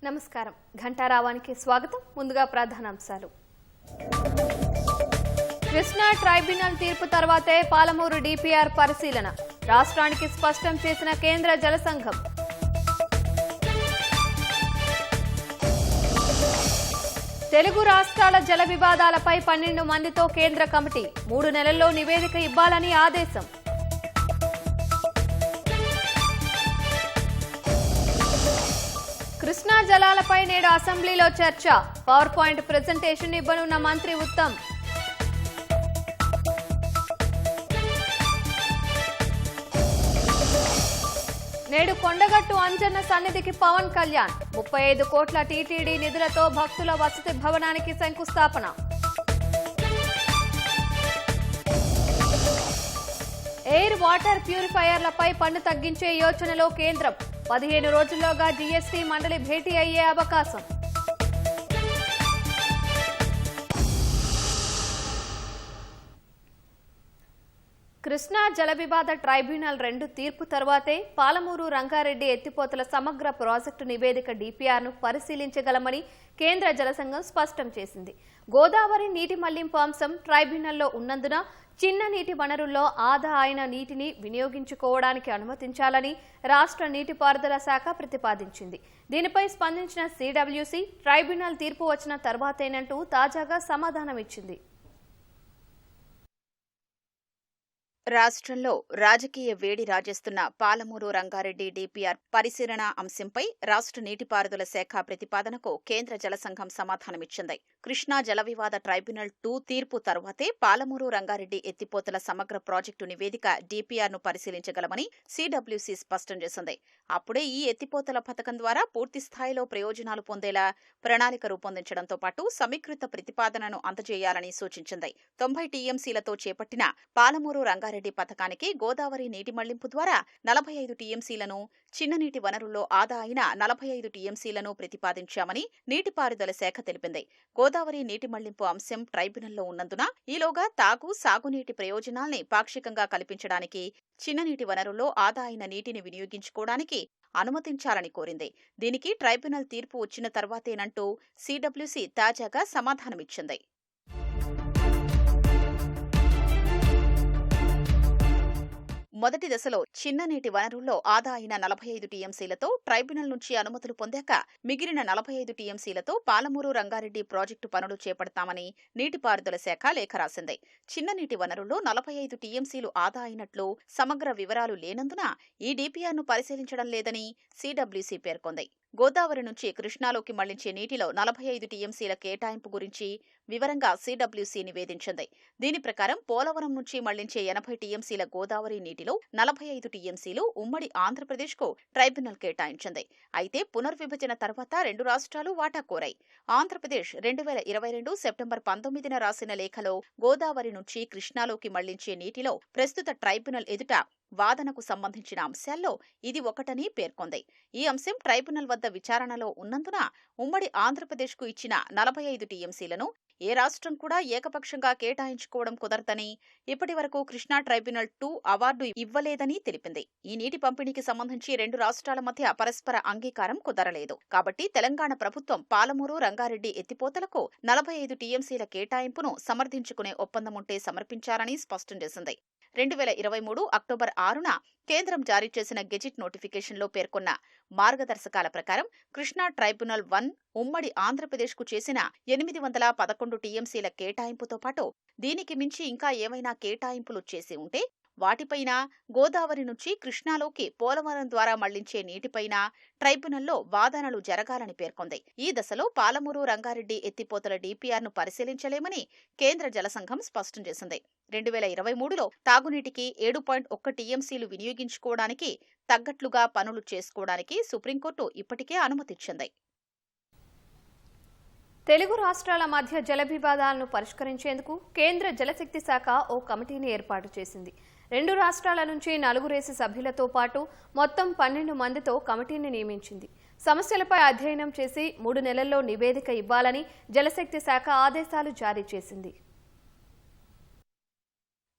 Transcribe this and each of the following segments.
నమస్కారం. ఘంటారావానికి స్వాగతం. ముందుగా ప్రధానాంశాలు. కృష్ణా ట్రైబ్యునల్ తీర్పు తర్వాతే పాలమూరు డిపిఆర్ పరిశీలన. రాష్ట్రానికి స్పష్టం చేసిన కేంద్ర జల సంఘం. తెలుగు రాష్ట్రాల జల వివాదాలపై 12 మందితో కేంద్ర కమిటీ 3 నెలల్లో నివేదిక ఇవ్వాలని ఆదేశం. కృష్ణా జలాలపై నేడు అసెంబ్లీలో చర్చ. పవర్ పాయింట్ ప్రెజెంటేషన్ ఇవ్వనున్న మంత్రి ఉత్తమ్. నేడు కొండగట్టు అంజన్న సన్నిధికి పవన్ కళ్యాణ్. 35 కోట్ల టీటీడీ నిధులతో భక్తుల వసతి భవనానికి శంకుస్థాపన. ఎయిర్ వాటర్ ప్యూరిఫైయర్లపై పన్ను తగ్గించే యోచనలో కేంద్రం. 15 రోజుల్లోగా జీఎస్టీ మండలి భేటీ అయ్యే అవకాశం. కృష్ణా జల వివాద ట్రైబ్యునల్ 2 తీర్పు తర్వాతే పాలమూరు రంగారెడ్డి ఎత్తిపోతల సమగ్ర ప్రాజెక్టు నివేదిక డిపిఆర్ను పరిశీలించగలమని కేంద్ర జలసంఘం స్పష్టం చేసింది. గోదావరి నీటి మళ్లింపు అంశం ట్రైబ్యునల్లో ఉన్నందున చిన్న నీటి వనరుల్లో ఆదా అయిన నీటిని వినియోగించుకోవడానికి అనుమతించాలని రాష్ట్ర నీటిపారుదల శాఖ ప్రతిపాదించింది. దీనిపై స్పందించిన సిడబ్ల్యూసి ట్రైబ్యునల్ తీర్పు వచ్చిన తర్వాతేనంటూ తాజాగా సమాధానమిచ్చింది. రాష్ట్రంలో రాజకీయ వేడి రాజేస్తున్న పాలమూరు రంగారెడ్డి డిపిఆర్ పరిశీలన అంశంపై రాష్ట్ర నీటిపారుదల శాఖ ప్రతిపాదనకు కేంద్ర జలసంఘం సమాధానమిచ్చింది. కృష్ణా జల వివాద ట్రైబ్యునల్ 2 తీర్పు తరువాతే పాలమూరు రంగారెడ్డి ఎత్తిపోతల సమగ్ర ప్రాజెక్టు నివేదిక డిపిఆర్ను పరిశీలించగలమని సిడబ్ల్యూసి స్పష్టం చేసింది. అప్పుడే ఈ ఎత్తిపోతల పథకం ద్వారా పూర్తి స్థాయిలో ప్రయోజనాలు పొందేలా ప్రణాళిక రూపొందించడంతో పాటు సమీకృత ప్రతిపాదనను అందజేయాలని సూచించింది. 90 టీఎంసీలతో చేపట్టిన పాలమూరు రంగారెడ్డి పథకానికి గోదావరి నీటి మళ్లింపు ద్వారా 45 టీఎంసీలను, చిన్న నీటి వనరుల్లో ఆదా అయిన 45 టీఎంసీలను ప్రతిపాదించామని నీటిపారుదల శాఖ తెలిపింది. గోదావరి నీటి మళ్లింపు అంశం ట్రైబ్యునల్లో ఉన్నందున ఈలోగా తాగు, సాగునీటి ప్రయోజనాల్ని పాక్షికంగా కల్పించడానికి చిన్న నీటి వనరుల్లో ఆదా అయిన నీటిని వినియోగించుకోవడానికి అనుమతించాలని కోరింది. దీనికి ట్రైబ్యునల్ తీర్పు వచ్చిన తర్వాతేనంటూ సిడబ్ల్యూసి తాజాగా సమాధానమిచ్చింది. మొదటి దశలో చిన్న నీటి వనరుల్లో ఆదా అయిన 45 టీఎంసీలతో ట్రైబ్యునల్ నుంచి అనుమతులు పొందాక మిగిలిన 45 టీఎంసీలతో పాలమూరు రంగారెడ్డి ప్రాజెక్టు పనులు చేపడతామని నీటిపారుదల శాఖ లేఖ రాసింది. చిన్న నీటి వనరుల్లో 45 టీఎంసీలు ఆదా అయినట్లు సమగ్ర వివరాలు లేనందున ఈ డిపిఆర్ను పరిశీలించడం లేదని సిడబ్ల్యూసి పేర్కొంది. గోదావరి నుంచి కృష్ణాలోకి మళ్లించే నీటిలో 45 టీఎంసీల కేటాయింపు గురించి వివరంగా సిడబ్ల్యూసి నివేదించింది. దీని ప్రకారం పోలవరం నుంచి మళ్లించే 80 టీఎంసీల గోదావరి నీటిలో 45 టీఎంసీలు ఉమ్మడి ఆంధ్రప్రదేశ్కు ట్రైబ్యునల్ కేటాయించింది. అయితే పునర్విభజన తర్వాత 2 రాష్ట్రాలు వాటా కోరాయి. ఆంధ్రప్రదేశ్ 2022 సెప్టెంబర్ 19న రాసిన లేఖలో గోదావరి నుంచి కృష్ణాలోకి మళ్లించే నీటిలో ప్రస్తుత ట్రైబ్యునల్ ఎదుట వాదనకు సంబంధించిన అంశాల్లో ఇది ఒకటని పేర్కొంది. ఈ అంశం ట్రైబ్యునల్ వద్ద విచారణలో ఉన్నందున ఉమ్మడి ఆంధ్రప్రదేశ్కు ఇచ్చిన 45 టీఎంసీలను ఏ రాష్ట్రం కూడా ఏకపక్షంగా కేటాయించుకోవడం కుదరదని, ఇప్పటి వరకు కృష్ణా ట్రైబ్యునల్ 2 అవార్డు ఇవ్వలేదని తెలిపింది. ఈ నీటి పంపిణీకి సంబంధించి 2 రాష్ట్రాల మధ్య పరస్పర అంగీకారం కుదరలేదు. కాబట్టి తెలంగాణ ప్రభుత్వం పాలమూరు రంగారెడ్డి ఎత్తిపోతలకు 45 టీఎంసీల కేటాయింపును సమర్థించుకునే ఒప్పందం ఉంటే సమర్పించాలని స్పష్టం చేసింది. 2023 అక్టోబర్ 6న కేంద్రం జారీ చేసిన గెజిట్ నోటిఫికేషన్లో పేర్కొన్న మార్గదర్శకాల ప్రకారం కృష్ణా ట్రైబ్యునల్ 1 ఉమ్మడి ఆంధ్రప్రదేశ్కు చేసిన 811 టీఎంసీల కేటాయింపుతో పాటు దీనికి మించి ఇంకా ఏమైనా కేటాయింపులు చేసి ఉంటే వాటిపైన గోదావరి నుంచి కృష్ణాలోకి పోలవరం ద్వారా మళ్లించే నీటిపైన ట్రైబ్యునల్లో వాదనలు జరగాలని పేర్కొంది. ఈ దశలో పాలమూరు రంగారెడ్డి ఎత్తిపోతల డిపిఆర్ను పరిశీలించలేమని కేంద్ర జలసంఘం స్పష్టం చేసింది. 2023లో తాగునీటికి 7.1 టీఎంసీలు వినియోగించుకోవడానికి తగ్గట్లుగా పనులు చేసుకోవడానికి సుప్రీంకోర్టు ఇప్పటికే అనుమతిచ్చింది. తెలుగు రాష్ట్రాల మధ్య జల వివాదాలను పరిష్కరించేందుకు కేంద్ర జలశక్తి శాఖ ఓ కమిటీని ఏర్పాటు చేసింది. 2 రాష్ట్రాల నుంచి 4 సభ్యులతో పాటు మొత్తం 12 మందితో కమిటీని నియమించింది. సమస్యలపై అధ్యయనం చేసి 3 నెలల్లో నివేదిక ఇవ్వాలని జలశక్తి శాఖ ఆదేశాలు జారీ చేసింది.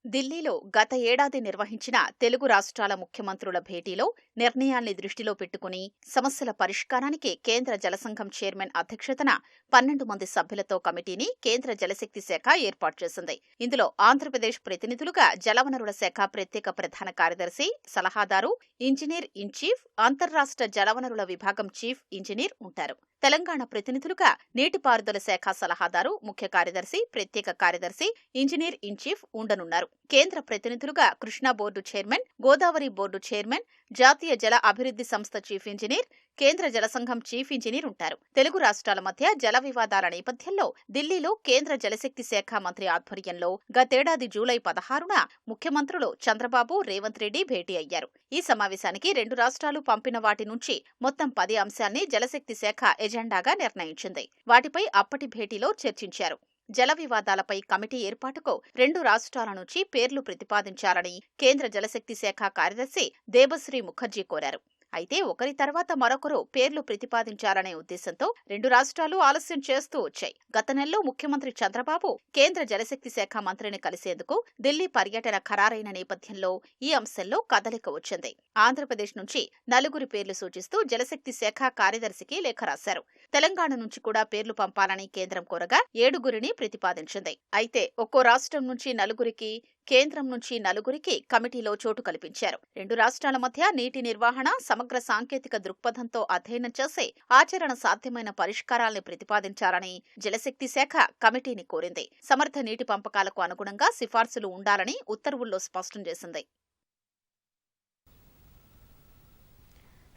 ఢిల్లీలో గత ఏడాది నిర్వహించిన తెలుగు రాష్ట్రాల ముఖ్యమంత్రుల భేటీలో నిర్ణయాల్ని దృష్టిలో పెట్టుకుని సమస్యల పరిష్కారానికి కేంద్ర జలసంఘం చైర్మన్ అధ్యక్షతన 12 మంది సభ్యులతో కమిటీని కేంద్ర జలశక్తి శాఖ ఏర్పాటు చేసింది. ఇందులో ఆంధ్రప్రదేశ్ ప్రతినిధులుగా జలవనరుల శాఖ ప్రత్యేక ప్రధాన కార్యదర్శి, సలహాదారు, ఇంజనీర్ ఇన్ చీఫ్, అంతర్రాష్ట్ర జలవనరుల విభాగం చీఫ్ ఇంజనీర్ ఉంటారు. తెలంగాణ ప్రతినిధులుగా నీటిపారుదల శాఖ సలహాదారు, ముఖ్య కార్యదర్శి, ప్రత్యేక కార్యదర్శి, ఇంజనీర్ ఇన్ చీఫ్ ఉండనున్నారు. కేంద్ర ప్రతినిధులుగా Krishna board chairman, Godavari board chairman, జాతీయ జల అభివృద్ధి సంస్థ చీఫ్ ఇంజనీర్, కేంద్ర జలసంఘం చీఫ్ ఇంజనీర్ ఉంటారు. తెలుగు రాష్ట్రాల మధ్య జల వివాదాల నేపథ్యంలో ఢిల్లీలో కేంద్ర జలశక్తి శాఖ మంత్రి ఆధ్వర్యంలో గతేడాది జూలై 16న ముఖ్యమంత్రులు చంద్రబాబు, రేవంత్ రెడ్డి భేటీ అయ్యారు. ఈ సమావేశానికి 2 రాష్ట్రాలు పంపిన వాటి నుంచి మొత్తం 10 అంశాల్ని జలశక్తి శాఖ ఎజెండాగా నిర్ణయించింది. వాటిపై అప్పటి భేటీలో చర్చించారు. జల వివాదాలపై కమిటీ ఏర్పాటుకు 2 రాష్ట్రాల నుంచి పేర్లు ప్రతిపాదించాలని కేంద్ర జలశక్తి శాఖ కార్యదర్శి దేబశ్రీ ముఖర్జీ కోరారు. అయితే ఒకరి తర్వాత మరొకరు పేర్లు ప్రతిపాదించాలనే ఉద్దేశంతో 2 రాష్ట్రాలు ఆలస్యం చేస్తూ వచ్చాయి. గత నెలలో ముఖ్యమంత్రి చంద్రబాబు కేంద్ర జలశక్తి శాఖ మంత్రిని కలిసేందుకు ఢిల్లీ పర్యటన ఖరారైన నేపథ్యంలో ఈ అంశంలో కదలిక వచ్చింది. ఆంధ్రప్రదేశ్ నుంచి 4 పేర్లు సూచిస్తూ జలశక్తి శాఖ కార్యదర్శికి లేఖ రాశారు. తెలంగాణ నుంచి కూడా పేర్లు పంపాలని కేంద్రం కోరగా 7 ప్రతిపాదించింది. అయితే ఒక్కో రాష్ట్రం నుంచి 4, కేంద్రం నుంచి 4 కమిటీలో చోటు కల్పించారు. 2 రాష్ట్రాల మధ్య నీటి నిర్వహణ సమగ్ర సాంకేతిక దృక్పథంతో అధ్యయనం చేసి ఆచరణ సాధ్యమైన పరిష్కారాల్ని ప్రతిపాదించాలని జలశక్తి శాఖ కమిటీని కోరింది. సమర్థ నీటి పంపకాలకు అనుగుణంగా సిఫార్సులు ఉండాలని ఉత్తర్వుల్లో స్పష్టం చేసింది.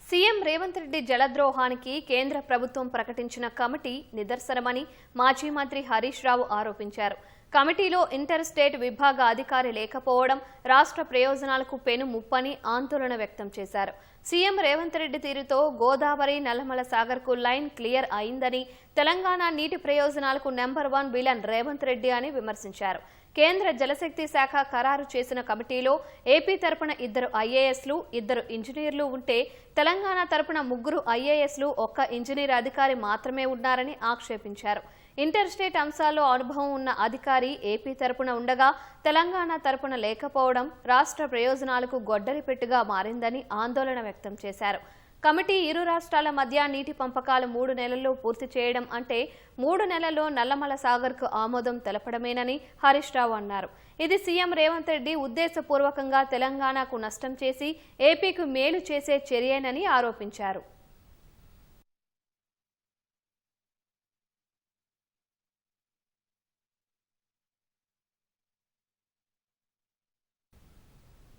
సీఎం రేవంత్ రెడ్డి జలద్రోహానికి కేంద్ర ప్రభుత్వం ప్రకటించిన కమిటీ నిదర్శనమని మాజీ మంత్రి హరీష్ రావు ఆరోపించారు. కమిటీలో ఇంటర్ స్టేట్ విభాగ అధికారి లేకపోవడం రాష్ట్ర ప్రయోజనాలకు పెను ముప్పని ఆందోళన వ్యక్తం చేశారు. సీఎం రేవంత్ రెడ్డి తీరుతో గోదావరి, నల్లమల సాగర్కు లైన్ క్లియర్ అయిందని, తెలంగాణ నీటి ప్రయోజనాలకు నెంబర్ 1 విలన్ రేవంత్ రెడ్డి అని విమర్శించారు. కేంద్ర జలశక్తి శాఖ ఖరారు చేసిన కమిటీలో ఏపీ తరపున 2 ఐఏఎస్లు, 2 ఇంజనీర్లు ఉంటే తెలంగాణ తరపున 3 ఐఏఎస్లు, 1 ఇంజనీర్ అధికారి మాత్రమే ఉన్నారని ఆక్షేపించారు. ఇంటర్ స్టేట్ అంశాల్లో అనుభవం ఉన్న అధికారి ఏపీ తరపున ఉండగా తెలంగాణ తరపున లేకపోవడం రాష్ట్ర ప్రయోజనాలకు గొడ్డలిపెట్టుగా మారిందని ఆందోళన వ్యక్తం చేశారు. కమిటీ 2 రాష్ట్రాల మధ్య నీటి పంపకాలు 3 నెలల్లో పూర్తి చేయడం అంటే 3 నెలల్లో నల్లమల సాగర్కు ఆమోదం తెలపడమేనని హరీష్ రావు అన్నారు. ఇది సీఎం రేవంత్ రెడ్డి ఉద్దేశపూర్వకంగా తెలంగాణకు నష్టం చేసి ఏపీకి మేలు చేసే చర్యేనని ఆరోపించారు.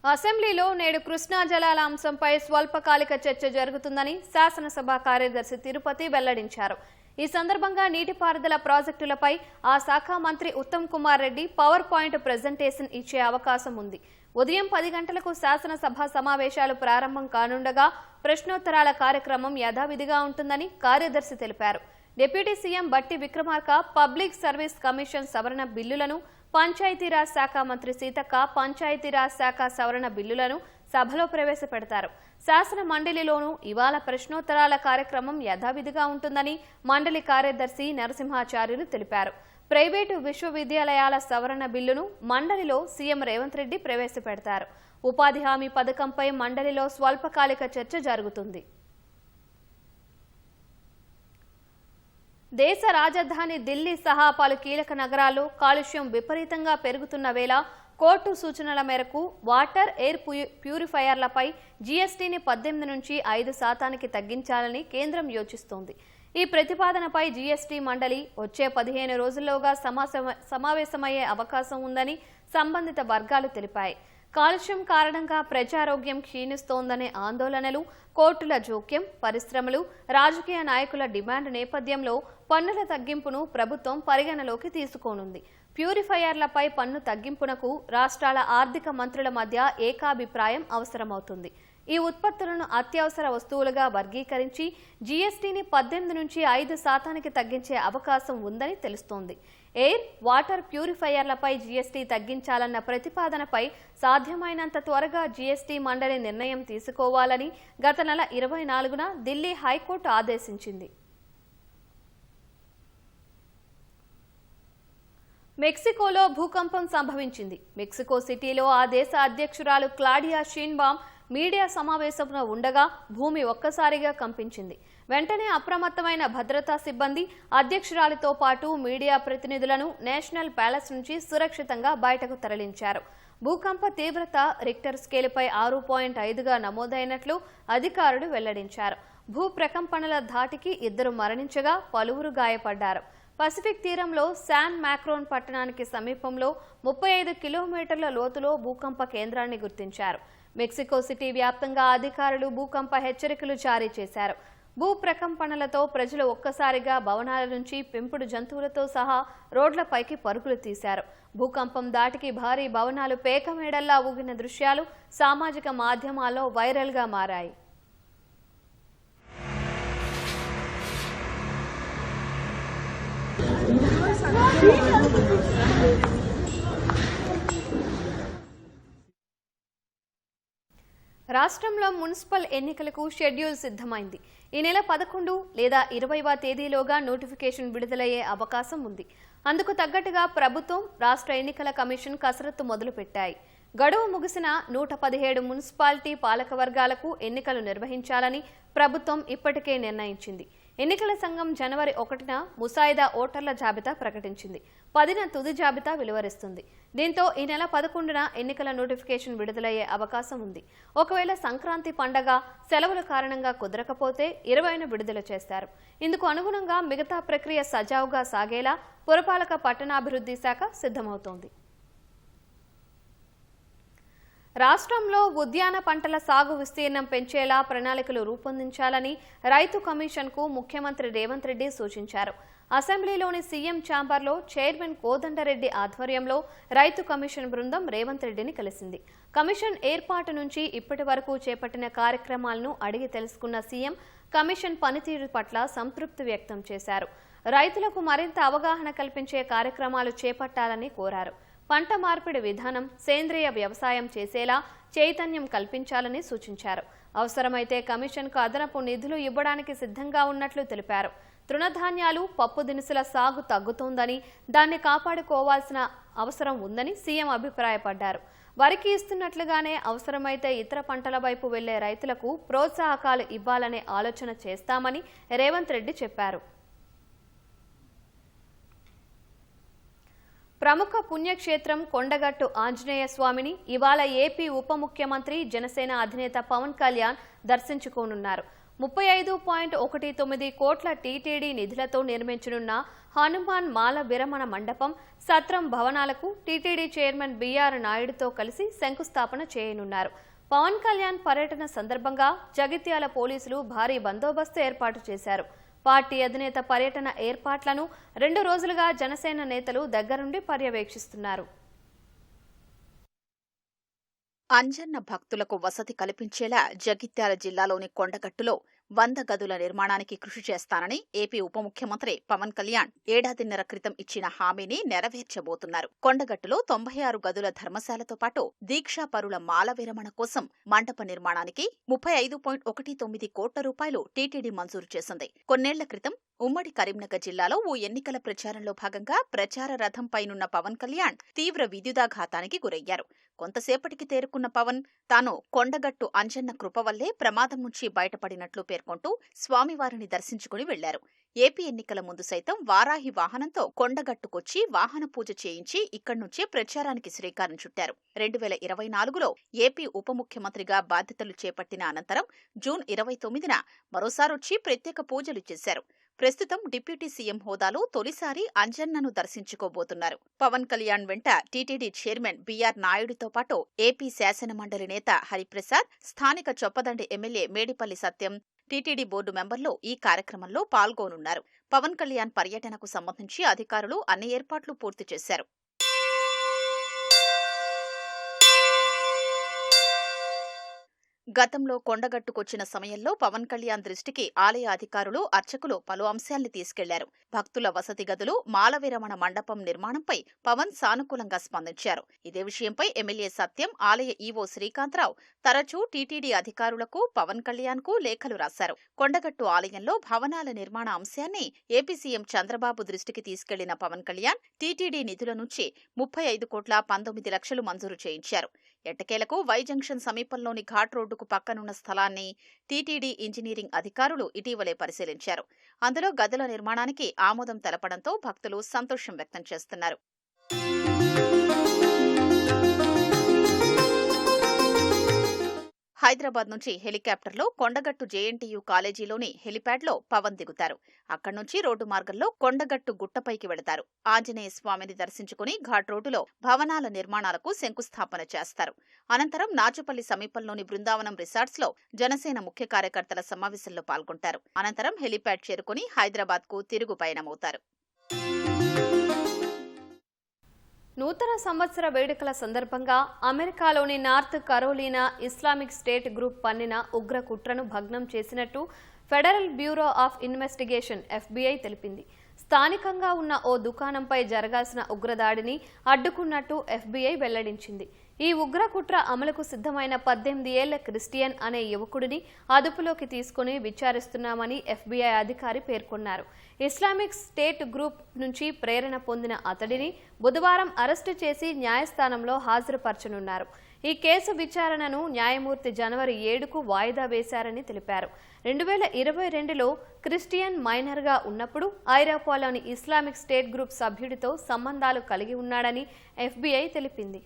అసెంబ్లీలో నేడు కృష్ణా జలాల అంశంపై స్వల్పకాలిక చర్చ జరుగుతుందని శాసనసభ కార్యదర్శి తిరుపతి వెల్లడించారు. ఈ సందర్భంగా నీటిపారుదల ప్రాజెక్టులపై ఆ శాఖ మంత్రి Uttam Kumar Reddy power point presentation ఇచ్చే అవకాశం ఉంది. ఉదయం 10 గంటలకు శాసనసభ సమావేశాలు ప్రారంభం కానుండగా ప్రశ్నోత్తరాల కార్యక్రమం యథావిధిగా ఉంటుందని కార్యదర్శి తెలిపారు. డిప్యూటీ సీఎం బట్టి విక్రమార్క పబ్లిక్ సర్వీస్ కమిషన్ సవరణ బిల్లులను, పంచాయతీరాజ్ శాఖ మంత్రి సీతక్క పంచాయతీరాజ్ శాఖ సవరణ బిల్లులను సభలో ప్రవేశపెడతారు. శాసన మండలిలోనూ ఇవాళ ప్రశ్నోత్తరాల కార్యక్రమం యథావిధిగా ఉంటుందని మండలి కార్యదర్శి నరసింహాచార్యులు తెలిపారు. ప్రైవేటు విశ్వవిద్యాలయాల సవరణ బిల్లును మండలిలో సీఎం రేవంత్ రెడ్డి ప్రవేశపెడతారు. ఉపాధి హామీ పథకంపై మండలిలో స్వల్పకాలిక చర్చ జరుగుతుంది. దేశ రాజధాని ఢిల్లీ సహా పలు కీలక నగరాల్లో కాలుష్యం విపరీతంగా పెరుగుతున్న వేళ కోర్టు సూచనల మేరకు వాటర్, ఎయిర్ ప్యూరిఫైయర్లపై జీఎస్టీని 18 నుంచి 5% తగ్గించాలని కేంద్రం యోచిస్తోంది. ఈ ప్రతిపాదనపై జీఎస్టీ మండలి వచ్చే 15 రోజుల్లోగా సమావేశమయ్యే అవకాశం ఉందని సంబంధిత వర్గాలు తెలిపాయి. కాలుష్యం కారణంగా ప్రజారోగ్యం క్షీణిస్తోందనే ఆందోళనలు, కోర్టుల జోక్యం, పరిశ్రమలు, రాజకీయ నాయకుల డిమాండ్ నేపథ్యంలో పన్నుల తగ్గింపును ప్రభుత్వం పరిగణలోకి తీసుకోనుంది. ప్యూరిఫైయర్లపై పన్ను తగ్గింపునకు రాష్ట్రాల ఆర్థిక మంత్రుల మధ్య ఏకాభిప్రాయం అవసరమవుతుంది. ఈ ఉత్పత్తులను అత్యవసర వస్తువులుగా వర్గీకరించి జీఎస్టీని 18 నుంచి 5% తగ్గించే అవకాశం ఉందని తెలుస్తోంది. ఎయిర్, వాటర్ ప్యూరిఫైయర్లపై జీఎస్టీ తగ్గించాలన్న ప్రతిపాదనపై సాధ్యమైనంత త్వరగా జీఎస్టీ మండలి నిర్ణయం తీసుకోవాలని గత నెల 24న ఢిల్లీ హైకోర్టు ఆదేశించింది. మెక్సికోలో భూకంపం సంభవించింది. మెక్సికో సిటీలో ఆ దేశ అధ్యక్షురాలు క్లాడియా షీన్బామ్ మీడియా సమావేశంలో ఉండగా భూమి ఒక్కసారిగా కంపించింది. వెంటనే అప్రమత్తమైన భద్రతా సిబ్బంది అధ్యక్షురాలితో పాటు మీడియా ప్రతినిధులను నేషనల్ ప్యాలెస్ నుంచి సురక్షితంగా బయటకు తరలించారు. భూకంప తీవ్రత రిక్టర్ స్కేలుపై 6.5గా నమోదైనట్లు అధికారులు వెల్లడించారు. భూ ప్రకంపనల ధాటికి 2 మరణించగా పలువురు గాయపడ్డారు. పసిఫిక్ తీరంలో శాన్ మాక్రోన్ పట్టణానికి సమీపంలో 35 కిలోమీటర్ల లోతులో భూకంప కేంద్రాన్ని గుర్తించారు. మెక్సికో సిటీ వ్యాప్తంగా అధికారులు భూకంప హెచ్చరికలు జారీ చేశారు. భూ ప్రకంపనలతో ప్రజలు ఒక్కసారిగా భవనాల నుంచి పెంపుడు జంతువులతో సహా రోడ్లపైకి పరుగులు తీశారు. భూకంపం దాటికి భారీ భవనాలు పేకమేడల్లా ఊగిన దృశ్యాలు సామాజిక మాధ్యమాల్లో వైరల్గా మారాయి. రాష్ట్రంలో మున్సిపల్ ఎన్నికలకు షెడ్యూల్ సిద్ధమైంది. ఈ నెల 11 లేదా 20వ తేదీలోగా నోటిఫికేషన్ విడుదలయ్యే అవకాశం ఉంది. అందుకు తగ్గట్టుగా ప్రభుత్వం, రాష్ట్ర ఎన్నికల కమిషన్ కసరత్తు మొదలుపెట్టాయి. గడువు ముగిసిన 117 మున్సిపాలిటీ పాలక వర్గాలకు ఎన్నికలు నిర్వహించాలని ప్రభుత్వం ఇప్పటికే నిర్ణయించింది. ఎన్నికల సంఘం జనవరి 1న ముసాయిదా ఓటర్ల జాబితా ప్రకటించింది. 10న తుది జాబితా వెలువరిస్తుంది. దీంతో ఈ నెల 11న ఎన్నికల నోటిఫికేషన్ విడుదలయ్యే అవకాశం ఉంది. ఒకవేళ సంక్రాంతి పండగ సెలవుల కారణంగా కుదరకపోతే 20న విడుదల చేస్తారు. ఇందుకు అనుగుణంగా మిగతా ప్రక్రియ సజావుగా సాగేలా పురపాలక పట్టణాభివృద్ధి శాఖ సిద్ధమవుతోంది. రాష్ట్రంలో ఉద్యాన పంటల సాగు విస్తీర్ణం పెంచేలా ప్రణాళికలు రూపొందించాలని రైతు కమిషన్కు ముఖ్యమంత్రి రేవంత్ రెడ్డి సూచించారు. అసెంబ్లీలోని సీఎం ఛాంబర్లో చైర్మన్ కోదండరెడ్డి ఆధ్వర్యంలో రైతు కమిషన్ బృందం రేవంత్ రెడ్డిని కలిసింది. కమిషన్ ఏర్పాటు నుంచి ఇప్పటి వరకు చేపట్టిన కార్యక్రమాలను అడిగి తెలుసుకున్న సీఎం కమిషన్ పనితీరు పట్ల సంతృప్తి వ్యక్తం చేశారు. రైతులకు మరింత అవగాహన కల్పించే కార్యక్రమాలు చేపట్టాలని కోరారు. పంట మార్పిడి విధానం, సేంద్రియ వ్యవసాయం చేసేలా చైతన్యం కల్పించాలని సూచించారు. అవసరమైతే కమిషన్కు అదనపు నిధులు ఇవ్వడానికి సిద్ధంగా ఉన్నట్లు తెలిపారు. తృణధాన్యాలు, పప్పు దినుసుల సాగు తగ్గుతోందని, దాన్ని కాపాడుకోవాల్సిన అవసరం ఉందని సీఎం అభిప్రాయపడ్డారు. వరికి ఇస్తున్నట్లుగానే అవసరమైతే ఇతర పంటల వైపు వెళ్లే రైతులకు ప్రోత్సాహకాలు ఇవ్వాలనే ఆలోచన చేస్తామని రేవంత్ రెడ్డి చెప్పారు. ప్రముఖ పుణ్యక్షేత్రం కొండగట్టు ఆంజనేయ స్వామిని ఇవాళ ఏపీ ఉప ముఖ్యమంత్రి, జనసేన అధినేత పవన్ కళ్యాణ్ దర్శించుకోనున్నారు. 35.19 కోట్ల టీటీడీ నిధులతో నిర్మించనున్న హనుమాన్ మాల విరమణ మండపం, సత్రం భవనాలకు టీటీడీ చైర్మన్ బీఆర్ నాయుడుతో కలిసి శంకుస్థాపన చేయనున్నారు. పవన్ కళ్యాణ్ పర్యటన సందర్భంగా జగిత్యాల పోలీసులు భారీ బందోబస్తు ఏర్పాటు చేశారు. పార్టీ అధినేత పర్యటన ఏర్పాట్లను 2 రోజులుగా జనసేన నేతలు దగ్గరుండి పర్యవేక్షిస్తున్నారు. అంజన్న భక్తులకు వసతి కల్పించేలా జగిత్యాల జిల్లాలోని కొండగట్టులో 100 గదుల నిర్మాణానికి కృషి చేస్తానని ఏపీ ఉప ముఖ్యమంత్రి పవన్ కళ్యాణ్ ఏడాదిన్నర క్రితం ఇచ్చిన హామీని నెరవేర్చబోతున్నారు. కొండగట్టులో 96 గదుల ధర్మశాలతో పాటు దీక్షాపరుల మాల విరమణ కోసం మండప నిర్మాణానికి 35.19 కోట్ల రూపాయలు టీటీడీ మంజూరు చేసింది. కొన్నేళ్ల క్రితం ఉమ్మడి కరీంనగర్ జిల్లాలో ఓ ఎన్నికల ప్రచారంలో భాగంగా ప్రచార రథంపైనున్న పవన్ కళ్యాణ్ తీవ్ర విద్యుదాఘాతానికి గురయ్యారు. కొంతసేపటికి తేరుకున్న పవన్ తాను కొండగట్టు అంజన్న కృప వల్లే ప్రమాదం నుంచి బయటపడినట్లు పేర్కొంటూ స్వామివారిని దర్శించుకుని వెళ్లారు. ఏపీ ఎన్నికల ముందు సైతం వారాహి వాహనంతో కొండగట్టుకొచ్చి వాహన పూజ చేయించి ఇక్కడి నుంచే ప్రచారానికి శ్రీకారం చుట్టారు. 2024లో ఏపీ ఉప ముఖ్యమంత్రిగా బాధ్యతలు చేపట్టిన అనంతరం జూన్ 29న మరోసారొచ్చి ప్రత్యేక పూజలు చేశారు. ప్రస్తుతం డిప్యూటీ సీఎం హోదాలో తొలిసారి అంజన్నను దర్శించుకోబోతున్నారు. పవన్ కళ్యాణ్ వెంట టీటీడీ చైర్మన్ బీఆర్ నాయుడుతో పాటు ఏపీ శాసనమండలి నేత హరిప్రసాద్, స్థానిక చొప్పదండి ఎమ్మెల్యే మేడిపల్లి సత్యం, టీటీడీ బోర్డు మెంబర్లు ఈ కార్యక్రమంలో పాల్గొనున్నారు. పవన్ కళ్యాణ్ పర్యటనకు సంబంధించి అధికారులు అన్ని ఏర్పాట్లు పూర్తి చేశారు. గతంలో కొండగట్టుకొచ్చిన సమయంలో పవన్ కళ్యాణ్ దృష్టికి ఆలయ అధికారులు, అర్చకులు పలు అంశాల్ని తీసుకెళ్లారు. భక్తుల వసతి గదులు, మాల విరమణ మండపం నిర్మాణంపై పవన్ సానుకూలంగా స్పందించారు. ఇదే విషయంపై ఎమ్మెల్యే సత్యం, ఆలయ ఈవో శ్రీకాంతరావు తరచూ టీటీడీ అధికారులకు, పవన్ కళ్యాణ్ కు లేఖలు రాశారు. కొండగట్టు ఆలయంలో భవనాల నిర్మాణ అంశాన్ని ఏపీ సీఎం చంద్రబాబు దృష్టికి తీసుకెళ్లిన పవన్ కళ్యాణ్ టీటీడీ నిధుల నుంచి 35,19,00,000 మంజూరు చేయించారు. ఎట్టకేలకు వై జంక్షన్ సమీపంలోని ఘాట్ రోడ్డుకు పక్కనున్న స్థలాన్ని టీటీడీ ఇంజనీరింగ్ అధికారులు ఇటీవలే పరిశీలించారు. అందులో గదుల నిర్మాణానికి ఆమోదం తెలపడంతో భక్తులు సంతోషం వ్యక్తం చేస్తున్నారు. హైదరాబాద్ నుంచి హెలికాప్టర్లో కొండగట్టు జేఎన్టీయూ కాలేజీలోని హెలిప్యాడ్లో పవన్ దిగుతారు. అక్కడి నుంచి రోడ్డు మార్గంలో కొండగట్టు గుట్టపైకి వెళతారు. ఆంజనేయ స్వామిని దర్శించుకుని ఘాట్ రోడ్డులో భవనాల నిర్మాణాలకు శంకుస్థాపన చేస్తారు. అనంతరం నాచుపల్లి సమీపంలోని బృందావనం రిసార్ట్స్లో జనసేన ముఖ్య కార్యకర్తల సమావేశంలో పాల్గొంటారు. అనంతరం హెలిప్యాడ్ చేరుకుని హైదరాబాద్కు తిరుగు పయనమవుతారు. నూతన సంవత్సర వేడుకల సందర్భంగా అమెరికాలోని North Carolina Islamic State group పన్నిన ఉగ్ర కుట్రను భగ్నం చేసినట్టు Federal Bureau of Investigation (FBI) తెలిపింది. స్థానికంగా ఉన్న ఓ దుకాణంపై జరగాల్సిన ఉగ్రదాడిని అడ్డుకున్నట్టు FBI వెల్లడించింది. ఈ ఉగ్ర కుట్ర అమలుకు సిద్ధమైన 18 ఏళ్ల క్రిస్టియన్ అనే యువకుడిని అదుపులోకి తీసుకుని విచారిస్తున్నామని FBI అధికారి పేర్కొన్నారు. ఇస్లామిక్ స్టేట్ గ్రూప్ నుంచి ప్రేరణ పొందిన అతడిని బుధవారం అరెస్టు చేసి న్యాయస్థానంలో హాజరుపరచనున్నారు. ఈ కేసు విచారణను న్యాయమూర్తి జనవరి 7కు వాయిదా వేశారని తెలిపారు. 2022లో క్రిస్టియన్ మైనర్గా ఉన్నప్పుడు ఐరోపాలోని ఇస్లామిక్ స్టేట్ గ్రూప్ సభ్యుడితో సంబంధాలు కలిగి ఉన్నాడని FBI తెలిపింది.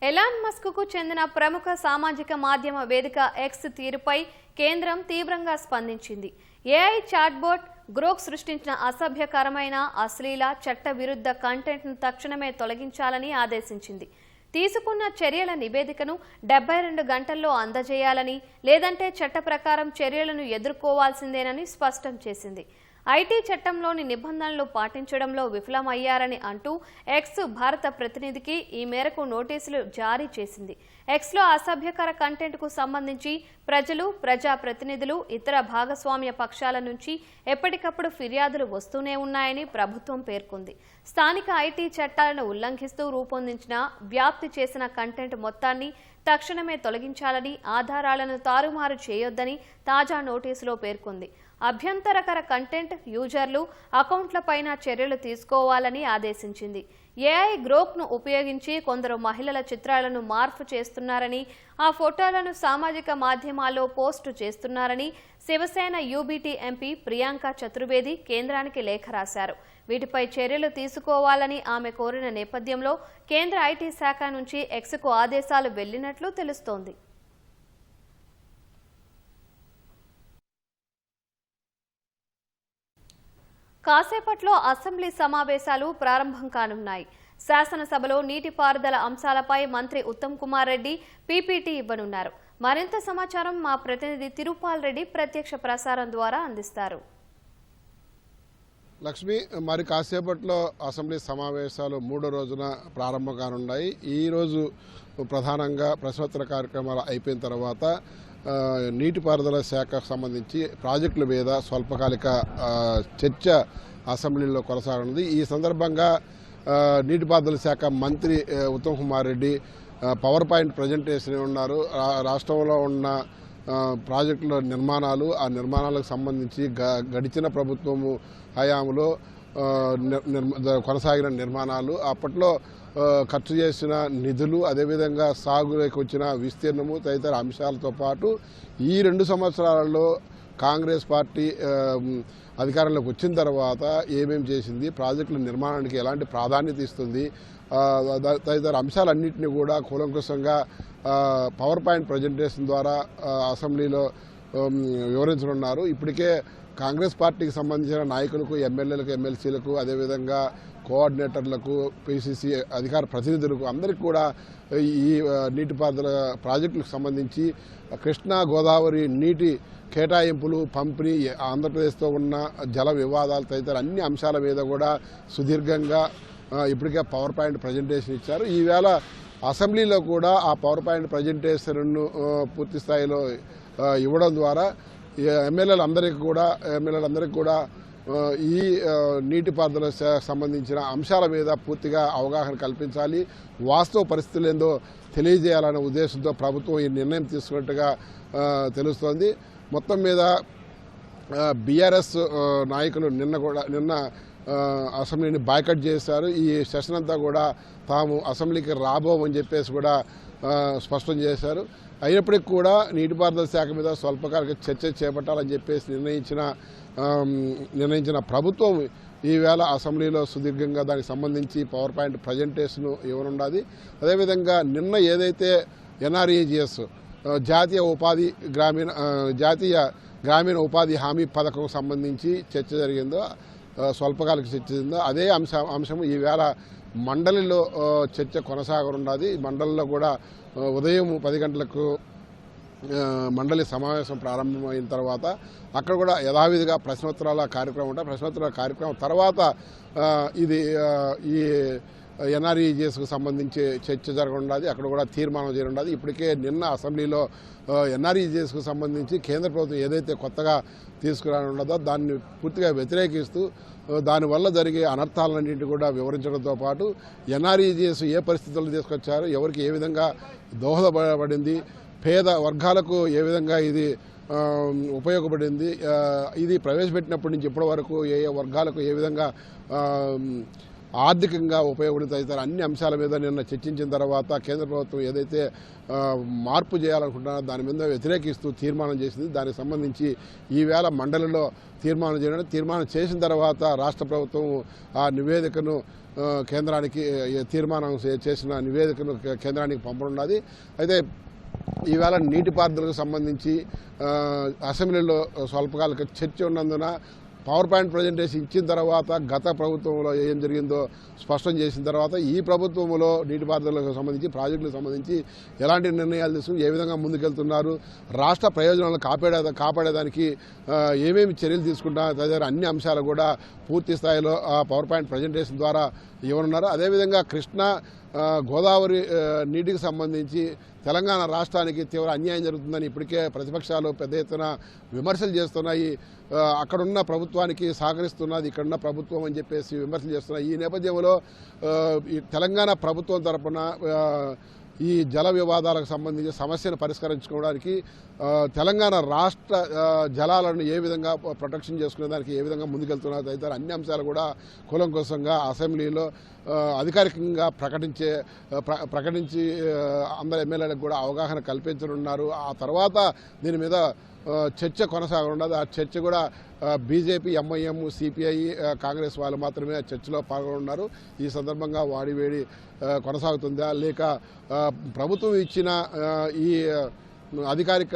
ఎలాన్ మస్క్కు చెందిన ప్రముఖ సామాజిక మాధ్యమ వేదిక ఎక్స్ తీరుపై కేంద్రం తీవ్రంగా స్పందించింది. AI చాట్బోట్ గ్రోక్ సృష్టించిన అసభ్యకరమైన, అశ్లీల, చట్టవిరుద్ధ కంటెంట్ను తక్షణమే తొలగించాలని ఆదేశించింది. తీసుకున్న చర్యల నివేదికను 72 గంటల్లో అందజేయాలని, లేదంటే చట్ట ప్రకారం చర్యలను ఎదుర్కోవాల్సిందేనని స్పష్టం చేసింది. ఐటీ చట్టంలోని నిబంధనలు పాటించడంలో విఫలమయ్యారని అంటూ ఎక్స్ భారత ప్రతినిధికి ఈ మేరకు నోటీసులు జారీ చేసింది. ఎక్స్లో అసభ్యకర కంటెంట్కు సంబంధించి ప్రజలు, ప్రజా ప్రతినిధులు, ఇతర భాగస్వామ్య పక్షాల నుంచి ఎప్పటికప్పుడు ఫిర్యాదులు వస్తూనే ఉన్నాయని ప్రభుత్వం పేర్కొంది. స్థానిక ఐటీ చట్టాలను ఉల్లంఘిస్తూ రూపొందించిన, వ్యాప్తి చేసిన కంటెంట్ మొత్తాన్ని తక్షణమే తొలగించాలని, ఆధారాలను తారుమారు చేయొద్దని తాజా నోటీసులో పేర్కొంది. అభ్యంతరకర కంటెంట్, యూజర్లు, అకౌంట్లపైన చర్యలు తీసుకోవాలని ఆదేశించింది. AI గ్రోక్ను ఉపయోగించి కొందరు మహిళల చిత్రాలను మార్పు చేస్తున్నారని, ఆ ఫోటోలను సామాజిక మాధ్యమాల్లో పోస్టు చేస్తున్నారని శివసేన UBT ఎంపీ ప్రియాంక చతుర్వేది కేంద్రానికి లేఖ రాశారు. వీటిపై చర్యలు తీసుకోవాలని ఆమె కోరిన నేపథ్యంలో కేంద్ర ఐటీ శాఖ నుంచి ఎక్స్కు ఆదేశాలు వెళ్లినట్లు తెలుస్తోంది. కాసేపట్లో అసెంబ్లీ సమావేశాలు ప్రారంభం కానున్నాయి. శాసనసభలో నీటిపారుదల అంశాలపై మంత్రి ఉత్తమ్ కుమార్ రెడ్డి PPT ఇవ్వనున్నారు. మరింత సమాచారం మా ప్రతినిధి తిరుపాల్ రెడ్డి ప్రత్యక్ష ప్రసారం ద్వారా అందిస్తారు. లక్ష్మి, మరి కాసేపట్లో అసెంబ్లీ సమావేశాలు 3వ రోజున ప్రారంభం కానున్నాయి. ఈరోజు ప్రధానంగా ప్రశ్నోత్తర కార్యక్రమాలు అయిపోయిన తర్వాత నీటిపారుదల శాఖకు సంబంధించి ప్రాజెక్టుల మీద స్వల్పకాలిక చర్చ అసెంబ్లీలో కొనసాగనుంది. ఈ సందర్భంగా నీటిపారుదల శాఖ మంత్రి Uttam Kumar Reddy power point presentation ఉన్నారు. రాష్ట్రంలో ఉన్న ప్రాజెక్టుల నిర్మాణాలు, ఆ నిర్మాణాలకు సంబంధించి గడిచిన ప్రభుత్వము హయాంలో కొనసాగిన నిర్మాణాలు, అప్పట్లో ఖర్చు చేసిన నిధులు, అదేవిధంగా సాగులోకి వచ్చిన విస్తీర్ణము తదితర అంశాలతో పాటు ఈ 2 సంవత్సరాలలో కాంగ్రెస్ పార్టీ అధికారంలోకి వచ్చిన తర్వాత ఏమేమి చేసింది, ప్రాజెక్టుల నిర్మాణానికి ఎలాంటి ప్రాధాన్యత ఇస్తుంది, తదితర అంశాలన్నింటినీ కూడా కూలంకషంగా పవర్ పాయింట్ ప్రజెంటేషన్ ద్వారా అసెంబ్లీలో వివరించనున్నారు. ఇప్పటికే కాంగ్రెస్ పార్టీకి సంబంధించిన నాయకులకు, ఎమ్మెల్యేలకు, ఎమ్మెల్సీలకు, అదేవిధంగా కోఆర్డినేటర్లకు, PCC అధికార ప్రతినిధులకు అందరికీ కూడా ఈ నీటిపారుదల ప్రాజెక్టులకు సంబంధించి కృష్ణా గోదావరి నీటి కేటాయింపులు, పంపిణీ, ఆంధ్రప్రదేశ్తో ఉన్న జల వివాదాలు తదితర అన్ని అంశాల మీద కూడా సుదీర్ఘంగా ఇప్పటికే పవర్ పాయింట్ ప్రజెంటేషన్ ఇచ్చారు. ఈవేళ అసెంబ్లీలో కూడా ఆ పవర్ పాయింట్ ప్రజెంటేషన్ను పూర్తి స్థాయిలో ఇవ్వడం ద్వారా ఎమ్మెల్యేలందరికీ కూడా ఈ నీటిపారుదల సంబంధించిన అంశాల మీద పూర్తిగా అవగాహన కల్పించాలి, వాస్తవ పరిస్థితులు ఏందో తెలియజేయాలనే ఉద్దేశంతో ప్రభుత్వం ఈ నిర్ణయం తీసుకున్నట్టుగా తెలుస్తోంది. మొత్తం మీద బీఆర్ఎస్ నాయకులు నిన్న అసెంబ్లీని బాయ్కట్ చేశారు. ఈ సెషన్ అంతా కూడా తాము అసెంబ్లీకి రాబోమని చెప్పేసి కూడా స్పష్టం చేశారు. అయినప్పటికీ కూడా నీటిపారుదల శాఖ మీద స్వల్పకాలిక చర్చ చేపట్టాలని చెప్పేసి నిర్ణయించిన ప్రభుత్వం ఈవేళ అసెంబ్లీలో సుదీర్ఘంగా దానికి సంబంధించి పవర్ పాయింట్ ప్రజెంటేషన్ ఇవ్వనున్నది. అదేవిధంగా నిన్న ఏదైతే ఎన్ఆర్ఈజీఎస్ జాతీయ గ్రామీణ ఉపాధి హామీ పథకం సంబంధించి చర్చ జరిగిందో, స్వల్పకాలిక చర్చ జరిగిందో అదే అంశం ఈవేళ మండలిలో చర్చ కొనసాగనున్నది. మండలిలో కూడా ఉదయం 10 గంటలకు మండలి సమావేశం ప్రారంభమైన తర్వాత అక్కడ కూడా యథావిధిగా ప్రశ్నోత్తరాల కార్యక్రమం ఉంటాయి. ప్రశ్నోత్తరాల కార్యక్రమం తర్వాత ఈ ఎన్ఆర్ఈజీఎస్కు సంబంధించి చర్చ జరగనున్నది. అక్కడ కూడా తీర్మానం చేయనున్నది. ఇప్పటికే నిన్న అసెంబ్లీలో ఎన్ఆర్ఈజీఎస్కు సంబంధించి కేంద్ర ప్రభుత్వం ఏదైతే కొత్తగా తీసుకురానున్నదో దాన్ని పూర్తిగా వ్యతిరేకిస్తూ దానివల్ల జరిగే అనర్థాలన్నింటి కూడా వివరించడంతో పాటు ఎన్ఆర్ఈజీఎస్ ఏ పరిస్థితుల్లో తీసుకొచ్చారు, ఎవరికి ఏ విధంగా దోహదపడింది, పేద వర్గాలకు ఏ విధంగా ఇది ఉపయోగపడింది, ఇది ప్రవేశపెట్టినప్పటి నుంచి ఇప్పటి వరకు ఏ వర్గాలకు ఏ విధంగా ఆర్థికంగా ఉపయోగపడిన తదితర అన్ని అంశాల మీద నిన్న చర్చించిన తర్వాత కేంద్ర ప్రభుత్వం ఏదైతే మార్పు చేయాలనుకుంటున్నారో దాని మీద వ్యతిరేకిస్తూ తీర్మానం చేసింది. దానికి సంబంధించి ఈవేళ మండలిలో తీర్మానం చేసిన తర్వాత రాష్ట్ర ప్రభుత్వం ఆ నివేదికను కేంద్రానికి తీర్మానం చేసిన నివేదికను కేంద్రానికి పంపనున్నది. అయితే ఈవేళ నీటిపారుదలకు సంబంధించి అసెంబ్లీలో స్వల్పకాలిక చర్చ ఉన్నందున పవర్ పాయింట్ ప్రజెంటేషన్ ఇచ్చిన తర్వాత గత ప్రభుత్వంలో ఏం జరిగిందో స్పష్టం చేసిన తర్వాత ఈ ప్రభుత్వంలో నీటిపారుదలకు సంబంధించి ప్రాజెక్టులకు సంబంధించి ఎలాంటి నిర్ణయాలు తీసుకుని ఏ విధంగా ముందుకెళ్తున్నారు, రాష్ట్ర ప్రయోజనాలను కాపాడేదానికి ఏమేమి చర్యలు తీసుకుంటున్నారు తదితర అన్ని అంశాలు కూడా పూర్తి స్థాయిలో పవర్ పాయింట్ ప్రజెంటేషన్ ద్వారా ఇవ్వనున్నారు. అదేవిధంగా కృష్ణా గోదావరి నీటికి సంబంధించి తెలంగాణ రాష్ట్రానికి తీవ్ర అన్యాయం జరుగుతుందని ఇప్పటికే ప్రతిపక్షాలు పెద్ద ఎత్తున విమర్శలు చేస్తున్నాయి. అక్కడున్న ప్రభుత్వానికి సహకరిస్తున్నది ఇక్కడున్న ప్రభుత్వం అని చెప్పేసి విమర్శలు చేస్తున్నాయి. ఈ నేపథ్యంలో ఈ తెలంగాణ ప్రభుత్వం తరపున ఈ జల వివాదాలకు సంబంధించి సమస్యను పరిష్కరించుకోవడానికి తెలంగాణ రాష్ట్ర జలాలను ఏ విధంగా ప్రొటెక్షన్ చేసుకునే దానికి ఏ విధంగా ముందుకెళ్తున్నారు తదితర అన్ని అంశాలు కూడా కూలంకషంగా అసెంబ్లీలో అధికారికంగా ప్రకటించి అందరు ఎమ్మెల్యేలకు కూడా అవగాహన కల్పించనున్నారు. ఆ తర్వాత దీని మీద చర్చ కొనసాగనున్నది. ఆ చర్చ కూడా బీజేపీ, ఎంఐఎం, సిపిఐ, కాంగ్రెస్ వాళ్ళు మాత్రమే ఆ చర్చలో పాల్గొన్నారు. ఈ సందర్భంగా వాడివేడి కొనసాగుతుందా లేక ప్రభుత్వం ఇచ్చిన ఈ అధికారిక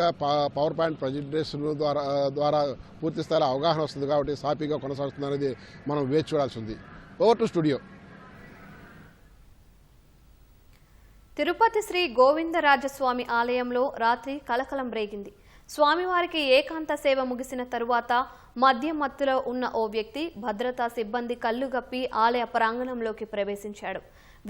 పవర్ పాయింట్ ప్రజెంటేషన్ ద్వారా పూర్తి స్థాయిలో అవగాహన వస్తుంది కాబట్టి సాఫీగా కొనసాగుతుంది అనేది మనం వేచి చూడాల్సి ఉంది. Over to studio. Tirupati Sri Govindarajaswamy ఆలయంలో రాత్రి కలకలం రేగింది. స్వామివారికి ఏకాంత సేవ ముగిసిన తరువాత మద్యం మత్తులో ఉన్న ఓ వ్యక్తి భద్రతా సిబ్బంది కళ్లుగప్పి ఆలయ ప్రాంగణంలోకి ప్రవేశించాడు.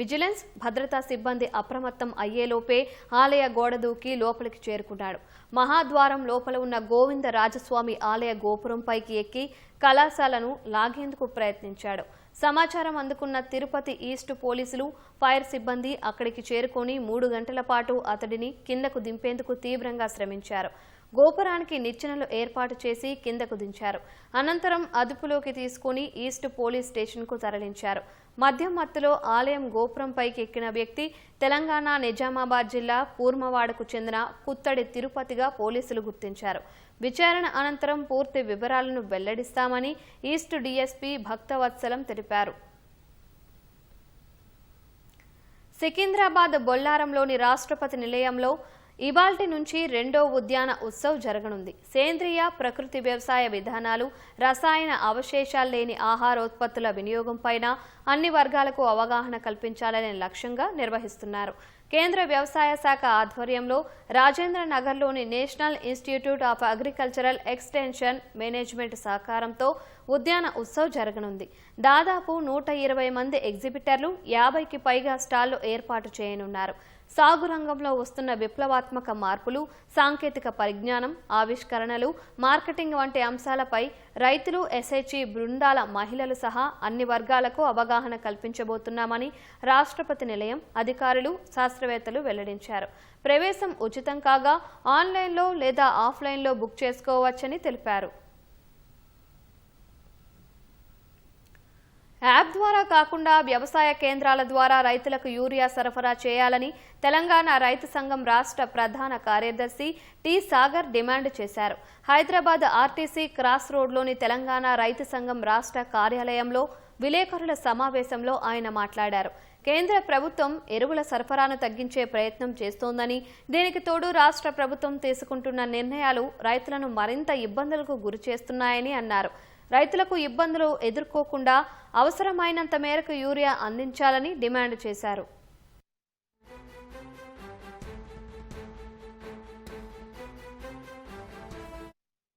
విజిలెన్స్, భద్రతా సిబ్బంది అప్రమత్తం అయ్యేలోపే ఆలయ గోడ దూకి లోపలికి చేరుకున్నాడు. మహాద్వారం లోపల ఉన్న గోవిందరాజస్వామి ఆలయ గోపురంపైకి ఎక్కి కళాశాలను లాగేందుకు ప్రయత్నించాడు. సమాచారం అందుకున్న తిరుపతి ఈస్ట్ పోలీసులు, ఫైర్ సిబ్బంది అక్కడికి చేరుకొని 3 గంటల పాటు అతడిని కిందకు దింపేందుకు తీవ్రంగా శ్రమించారు. గోపురానికి నిచ్చెనలు ఏర్పాటు చేసి కిందకు దించారు. అనంతరం అదుపులోకి తీసుకుని ఈస్ట్ పోలీస్ స్టేషన్కు తరలించారు. మద్యం మత్తులో ఆలయం గోపురంపైకి ఎక్కిన వ్యక్తి తెలంగాణ నిజామాబాద్ జిల్లా పూర్మవాడకు చెందిన కుత్తడి తిరుపతిగా పోలీసులు గుర్తించారు. విచారణ అనంతరం పూర్తి వివరాలను వెల్లడిస్తామని ఈస్ట్ డీఎస్పీ భక్తవత్సలం తెలిపారు. సికింద్రాబాద్ బొల్లారంలోని రాష్ట్రపతి నిలయంలో ఇవాల్టి నుంచి 2వ ఉద్యాన ఉత్సవ్ జరగనుంది. సేంద్రియ ప్రకృతి వ్యవసాయ విధానాలు, రసాయన అవశేషాలు లేని ఆహారోత్పత్తుల వినియోగం పైన అన్ని వర్గాలకు అవగాహన కల్పించాలనే లక్ష్యంగా నిర్వహిస్తున్నారు. కేంద్ర వ్యవసాయ శాఖ ఆధ్వర్యంలో రాజేంద్ర నగర్లోని national institute of agricultural extension management సహకారంతో ఉద్యాన ఉత్సవ్ జరగనుంది. దాదాపు 120 మంది ఎగ్జిబిటర్లు 50కి పైగా స్టాళ్లు ఏర్పాటు చేయనున్నారు. సాగు రంగంలో వస్తున్న విప్లవాత్మక మార్పులు, సాంకేతిక పరిజ్ఞానం, ఆవిష్కరణలు, మార్కెటింగ్ వంటి అంశాలపై రైతులు, ఎస్హెచ్జి బృందాల మహిళలు సహా అన్ని వర్గాలకు అవగాహన కల్పించబోతున్నామని రాష్ట్రపతి నిలయం అధికారులు, శాస్త్రవేత్తలు వెల్లడించారు. ప్రవేశం ఉచితం కాగా ఆన్లైన్లో లేదా ఆఫ్లైన్లో బుక్ చేసుకోవచ్చని తెలిపారు. యాప్ ద్వారా కాకుండా వ్యవసాయ కేంద్రాల ద్వారా రైతులకు యూరియా సరఫరా చేయాలని తెలంగాణ రైతు సంఘం రాష్ట్ర ప్రధాన కార్యదర్శి టి సాగర్ డిమాండ్ చేశారు. హైదరాబాద్ ఆర్టీసీ క్రాస్ రోడ్లోని తెలంగాణ రైతు సంఘం రాష్ట్ర కార్యాలయంలో విలేకరుల సమావేశంలో ఆయన మాట్లాడారు. కేంద్ర ప్రభుత్వం ఎరువుల సరఫరాను తగ్గించే ప్రయత్నం చేస్తోందని, దీనికి తోడు రాష్ట్ర ప్రభుత్వం తీసుకుంటున్న నిర్ణయాలు రైతులను మరింత ఇబ్బందులకు గురిచేస్తున్నాయని అన్నారు. రైతులకు ఇబ్బందులు ఎదుర్కోకుండా అవసరమైనంత మేరకు యూరియా అందించాలని డిమాండ్ చేశారు.